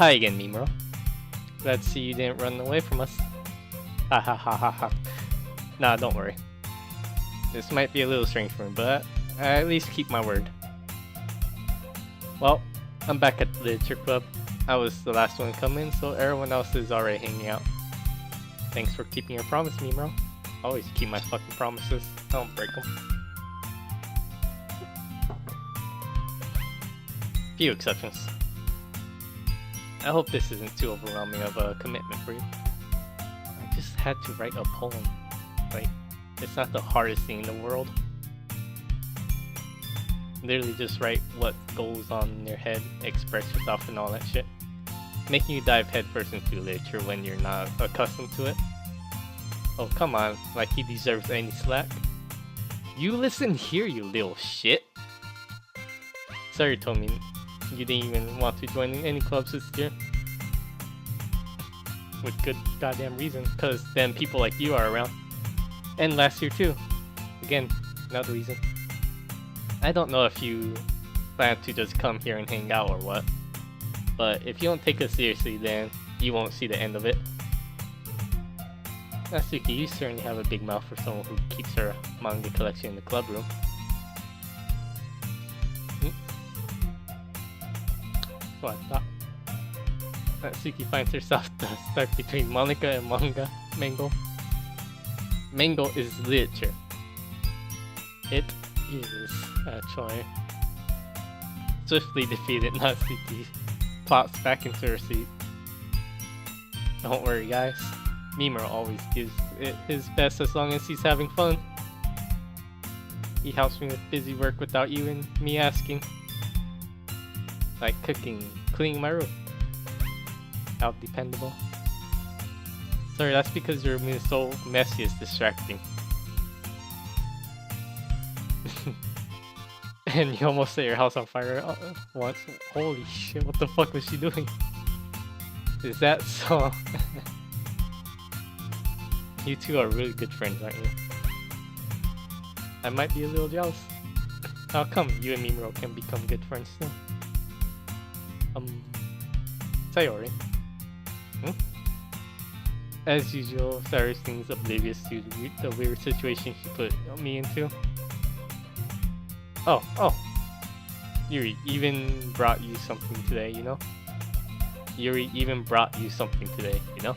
Hi again, Mimuro. Glad to see you didn't run away from us. Ha ha ha ha ha. Nah, don't worry. This might be a little strange for me, but I at least keep my word. Well, I'm back at the literature club. I was the last one to come in, so everyone else is already hanging out. Thanks for keeping your promise, Mimuro. Always keep my fucking promises. I don't break them. Few exceptions. I hope this isn't too overwhelming of a commitment for you. I just had to write a poem. Like, it's not the hardest thing in the world. Literally just write what goes on in your head, express yourself and all that shit. Making you dive headfirst into literature when you're not accustomed to it. Oh, come on, like he deserves any slack. You listen here, you little shit. Sorry, you told me you didn't even want to join in any clubs this year. With good goddamn reason, cause then people like you are around. And last year too. Again, another reason. I don't know if you plan to just come here and hang out or what. But if you don't take us seriously, then you won't see the end of it. Natsuki, you certainly have a big mouth for someone who keeps her manga collection in the club room. So I thought. Natsuki finds herself stuck between Monica and Mango. Mango is literature. It is, actually. Swiftly defeated, Natsuki plops back into her seat. Don't worry, guys. Mimuro always gives it his best as long as he's having fun. He helps me with busy work without you and me asking. Like cooking, cleaning my room. How dependable. Sorry, that's because your room is so messy it's distracting. And you almost set your house on fire once. Holy shit, what the fuck was she doing? Is that so? You two are really good friends, aren't you? I might be a little jealous. How come you and Mimuro can become good friends too? Sayori. As usual, Sayori seems oblivious to the weird situation she put me into. Oh. Yuri even brought you something today, you know? Yuri even brought you something today, you know?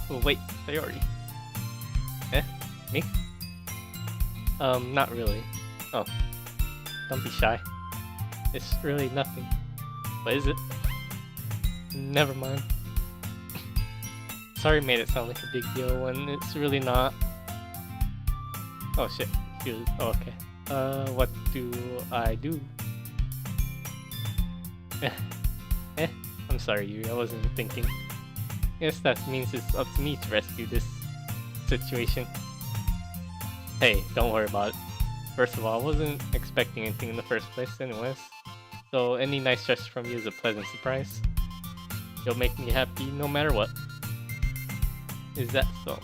Oh wait, Sayori. Me? Not really. Oh. Don't be shy. It's really nothing. What is it? Never mind. Sorry made it sound like a big deal when it's really not. Oh shit. Oh, okay. What do I do? I'm sorry, Yuri, I wasn't thinking. Guess that means it's up to me to rescue this situation. Hey, don't worry about it. First of all, I wasn't expecting anything in the first place anyways. So any nice gesture from you is a pleasant surprise. You'll make me happy no matter what. Is that so?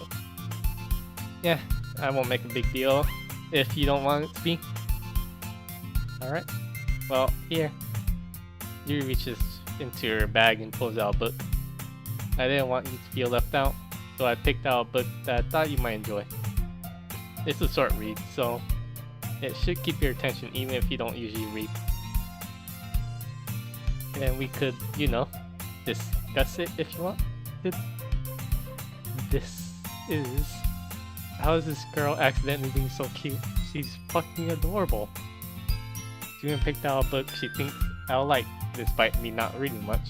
Yeah, I won't make a big deal if you don't want it to be. Alright. Well, here. Yuri reaches into her bag and pulls out a book. I didn't want you to feel left out, so I picked out a book that I thought you might enjoy. It's a short read, so it should keep your attention even if you don't usually read. And we could, you know, discuss it if you want. This is... How is this girl accidentally being so cute? She's fucking adorable. She even picked out a book she thinks I'll like, despite me not reading much.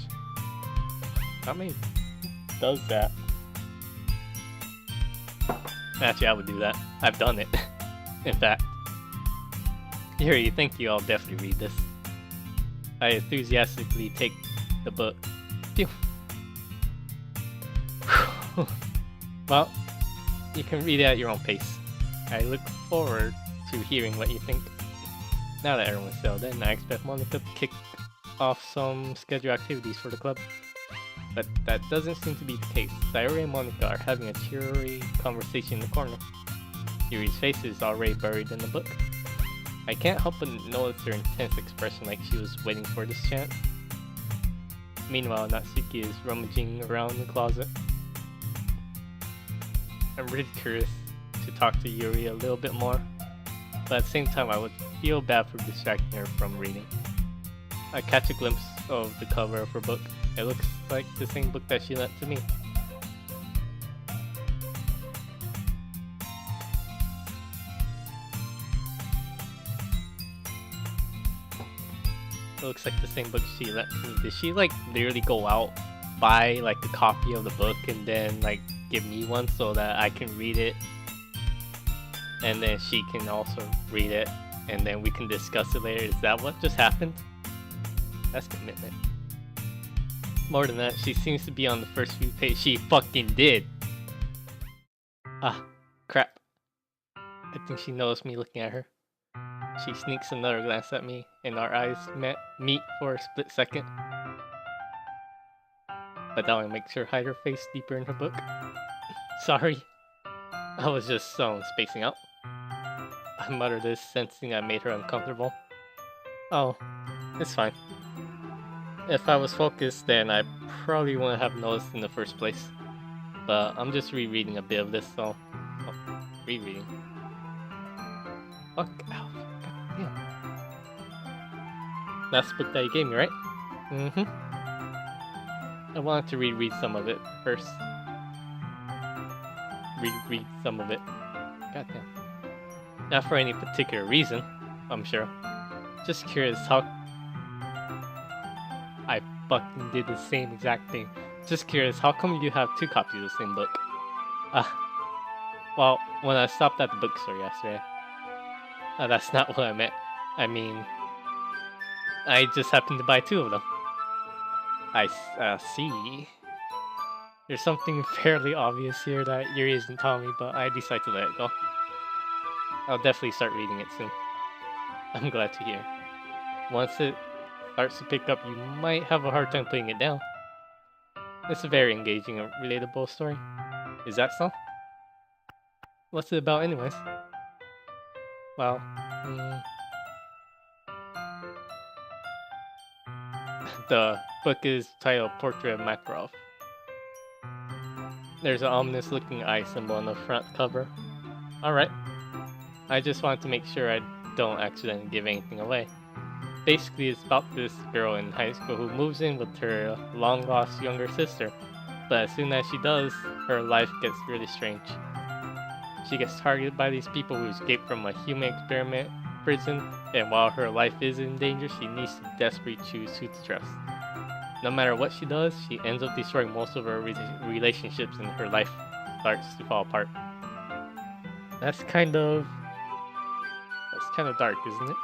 Not many does that. Actually, I would do that. I've done it. In fact. Here, thank you, I'll definitely read this. I enthusiastically take the book. Phew. Well, you can read it at your own pace. I look forward to hearing what you think. Now that everyone's settled in, I expect Monica to kick off some scheduled activities for the club. But that doesn't seem to be the case. Sayori and Monica are having a cheery conversation in the corner. Yuri's face is already buried in the book. I can't help but notice her intense expression like she was waiting for this chance. Meanwhile, Natsuki is rummaging around the closet. I'm really curious to talk to Hiruy a little bit more, but at the same time I would feel bad for distracting her from reading. I catch a glimpse of the cover of her book. It looks like the same book that she lent to me. It looks like the same book she lent to me. Did she like literally go out, buy like a copy of the book and then like give me one so that I can read it? And then she can also read it and then we can discuss it later. Is that what just happened? That's commitment. More than that, she seems to be on the first few pages. She fucking did! Ah, crap. I think she knows me looking at her. She sneaks another glance at me, and our eyes meet for a split second. But that one makes her hide her face deeper in her book. Sorry. I was just spacing out. I muttered this, sensing I made her uncomfortable. Oh, it's fine. If I was focused, then I probably wouldn't have noticed in the first place. But I'm just rereading a bit of this, so... Oh, rereading. Fuck ow. Yeah. That's the book that you gave me, right? Mm-hmm. I wanted to reread some of it first. Reread some of it. Goddamn. Not for any particular reason, I'm sure. Just curious how... I fucking did the same exact thing. Just curious, how come you have 2 copies of the same book? Well, when I stopped at the bookstore yesterday... that's not what I meant. I mean... I just happened to buy 2 of them. I see. There's something fairly obvious here that Yuri isn't telling me, but I decided to let it go. I'll definitely start reading it soon. I'm glad to hear. Once it starts to pick up, you might have a hard time putting it down. It's a very engaging and relatable story. Is that so? What's it about anyways? Well, the book is titled Portrait of Makarov. There's an ominous looking eye symbol on the front cover. Alright. I just wanted to make sure I don't accidentally give anything away. Basically, it's about this girl in high school who moves in with her long-lost younger sister. But as soon as she does, her life gets really strange. She gets targeted by these people who escaped from a human experiment prison, and while her life is in danger, she needs to desperately choose who to trust. No matter what she does, she ends up destroying most of her relationships and her life starts to fall apart. That's kind of dark, isn't it?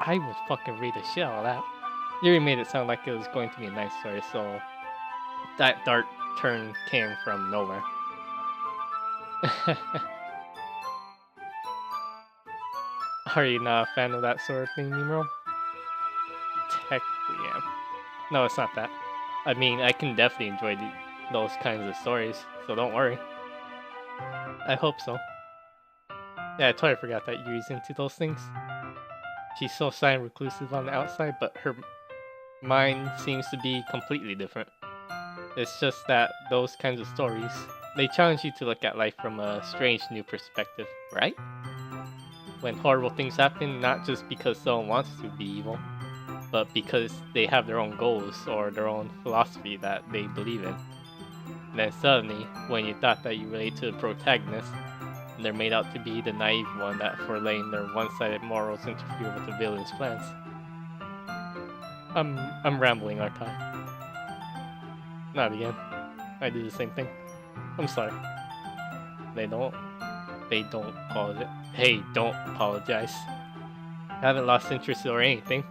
I would fucking read the shit out of that. Yuri made it sound like it was going to be a nice story, so that dark turn came from nowhere. Are you not a fan of that sort of thing, Nimro? Technically, yeah. No, it's not that. I mean, I can definitely enjoy those kinds of stories, so don't worry. I hope so. Yeah, I totally forgot that Yuri's into those things. She's so shy and reclusive on the outside, but her mind seems to be completely different. It's just that those kinds of stories, they challenge you to look at life from a strange new perspective, right? When horrible things happen, not just because someone wants to be evil, but because they have their own goals or their own philosophy that they believe in. And then suddenly, when you thought that you relate to the protagonist, they're made out to be the naive one that for letting their one-sided morals interfere with the villain's plans. I'm rambling, aren't I? Not again. I do the same thing. I'm sorry. They don't apologize. Hey, don't apologize. I haven't lost interest or anything.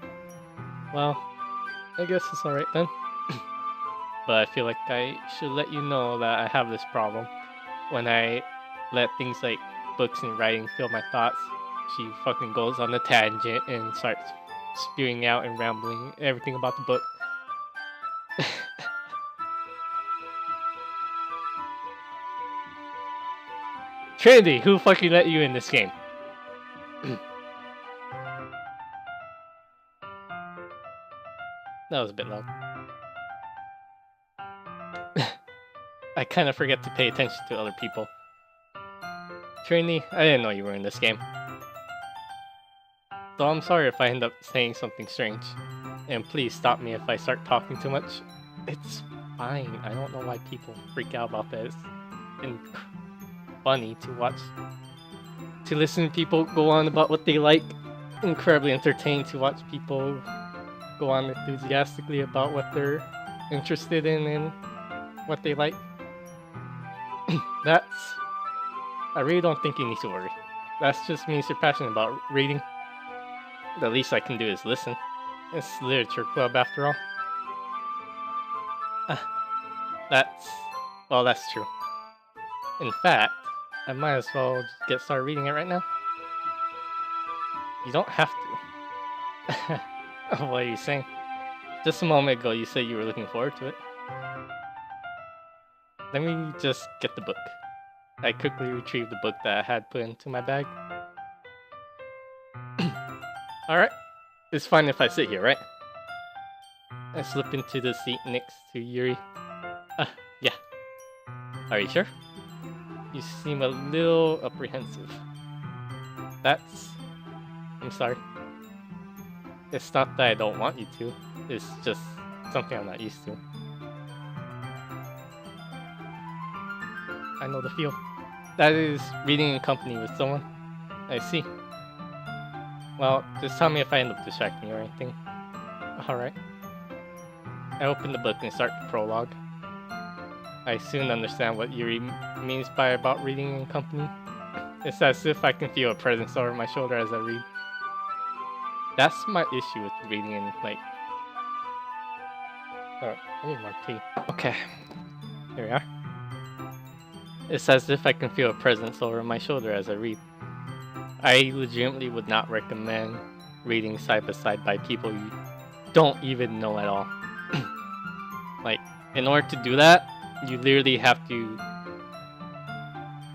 Well, I guess it's alright then. But I feel like I should let you know that I have this problem. When I let things like books and writing fill my thoughts, she fucking goes on a tangent and starts spewing out and rambling everything about the book. Trinity, who fucking let you in this game? That was a bit loud. I kind of forget to pay attention to other people. Trinity, I didn't know you were in this game. So I'm sorry if I end up saying something strange. And please stop me if I start talking too much. It's fine. I don't know why people freak out about that. It's funny to watch. To listen to people go on about what they like. Incredibly entertaining to watch people go on enthusiastically about what they're interested in and what they like. I really don't think you need to worry. That's just means you're passionate about reading. The least I can do is listen. It's literature club after all. That's true. In fact, I might as well just get started reading it right now. You don't have to. What are you saying? Just a moment ago you said you were looking forward to it. Let me just get the book. I quickly retrieved the book that I had put into my bag. Alright. It's fine if I sit here, right? I slip into the seat next to Hiruy. Yeah. Are you sure? You seem a little apprehensive. I'm sorry. It's not that I don't want you to. It's just something I'm not used to. I know the feel. That is reading in company with someone. I see. Well, just tell me if I end up distracting you or anything. Alright. I open the book and start the prologue. I soon understand what Hiruy means by about reading in company. It's as if I can feel a presence over my shoulder as I read. That's my issue with reading in, like... Oh, I need more tea. Okay. Here we are. It's as if I can feel a presence over my shoulder as I read. I legitimately would not recommend reading side by side by people you don't even know at all. Like, in order to do that, you literally have to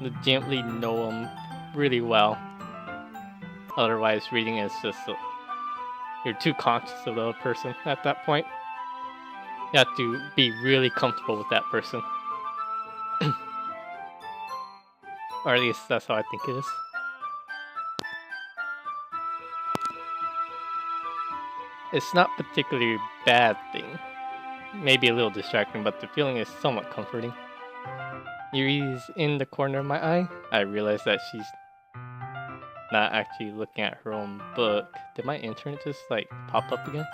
legitimately know them really well. Otherwise, reading is just you're too conscious of the other person at that point. You have to be really comfortable with that person. Or at least that's how I think it is. It's not particularly a bad thing. Maybe a little distracting, but the feeling is somewhat comforting. Yuri's in the corner of my eye. I realize that she's not actually looking at her own book. Did my internet just like pop up again?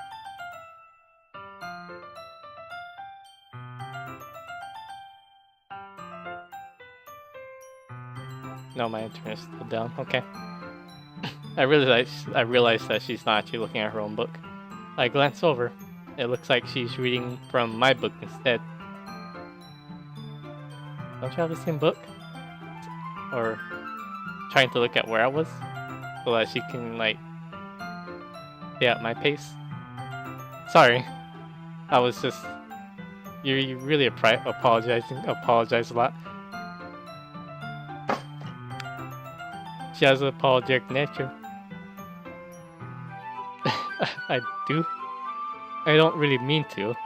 No, my internet's still down. Okay. I realize that she's not actually looking at her own book. I glance over. It looks like she's reading from my book instead. Don't you have the same book? Or trying to look at where I was so that she can like stay at my pace? Sorry. I was just... You really apologize a lot. She has an apologetic nature. I do. I don't really mean to.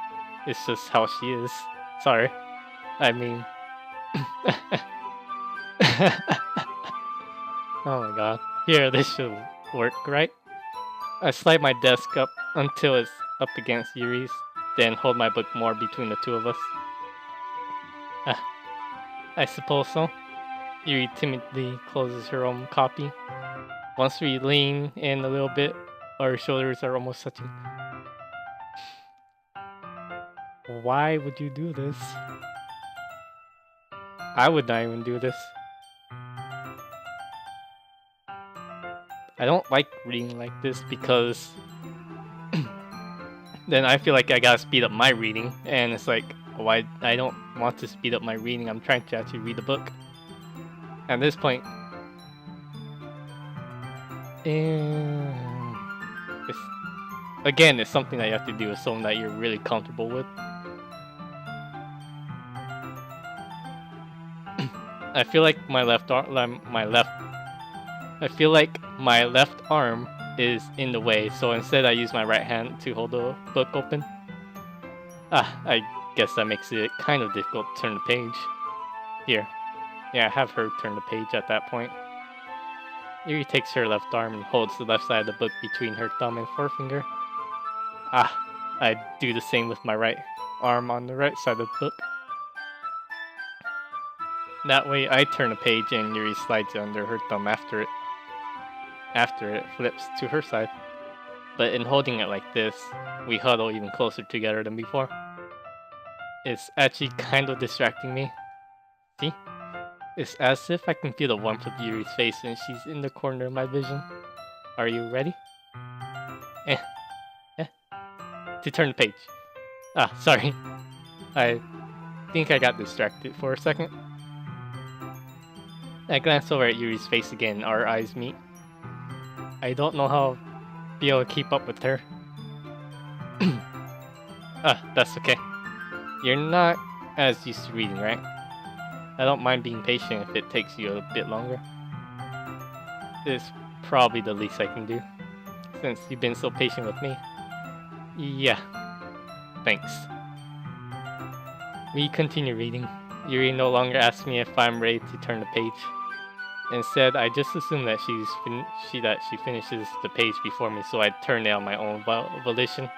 It's just how she is. Sorry. I mean... Oh my god. Here, this should work, right? I slide my desk up until it's up against Yuri's, then hold my book more between the two of us. I suppose so. Hiruy timidly closes her own copy. Once we lean in a little bit, our shoulders are almost touching. Why would you do this? I would not even do this. I don't like reading like this because then I feel like I gotta speed up my reading, and it's like, why? I don't want to speed up my reading. I'm trying to actually read the book. At this point, it's something that you have to do with someone that you're really comfortable with. I feel like my left arm is in the way, so instead I use my right hand to hold the book open. I guess that makes it kind of difficult to turn the page. Here. Yeah, have her turn the page at that point. Yuri takes her left arm and holds the left side of the book between her thumb and forefinger. Ah, I do the same with my right arm on the right side of the book. That way I turn a page and Yuri slides it under her thumb after it flips to her side. But in holding it like this, we huddle even closer together than before. It's actually kind of distracting me. See? It's as if I can feel the warmth of Yuri's face and she's in the corner of my vision. Are you ready? To turn the page. Ah, sorry. I think I got distracted for a second. I glance over at Yuri's face again, our eyes meet. I don't know how I'll be able to keep up with her. That's okay. You're not as used to reading, right? I don't mind being patient if it takes you a bit longer. It's probably the least I can do, since you've been so patient with me. Yeah, thanks. We continue reading. Yuri no longer asks me if I'm ready to turn the page. Instead, I just assume that she finishes the page before me, so I turn it on my own volition.